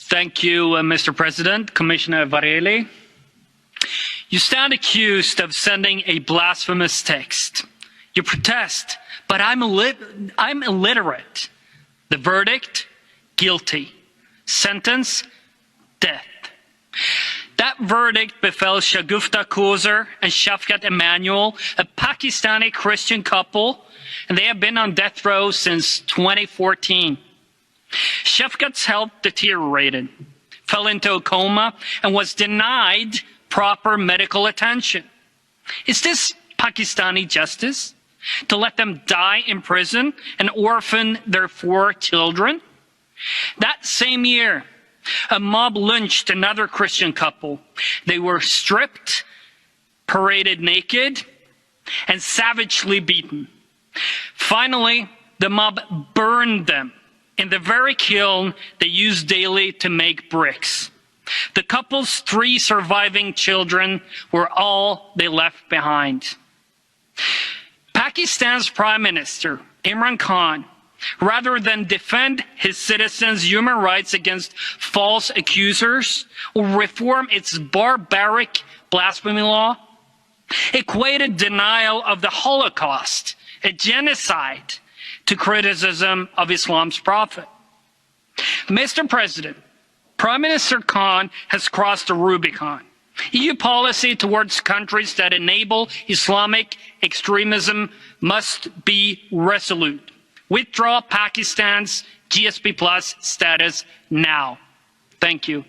Thank you, Mr. President. Commissioner Varela. You stand accused of sending a blasphemous text. You protest, but I'm illiterate. The verdict, guilty. Sentence, death. That verdict befell Shagufta Kozer and Shafkat Emanuel, a Pakistani Christian couple, and they have been on death row since 2014. Shafkat's health deteriorated, fell into a coma, and was denied proper medical attention. Is this Pakistani justice? To let them die in prison and orphan their 4 children? That same year, a mob lynched another Christian couple. They were stripped, paraded naked, and savagely beaten. Finally, the mob burned them in the very kiln they use daily to make bricks. The couple's 3 surviving children were all they left behind. Pakistan's Prime Minister, Imran Khan, rather than defend his citizens' human rights against false accusers or reform its barbaric blasphemy law, equated denial of the Holocaust, a genocide, to criticism of Islam's prophet. Mr. President, Prime Minister Khan has crossed the Rubicon. EU policy towards countries that enable Islamic extremism must be resolute. Withdraw Pakistan's GSP Plus status now. Thank you.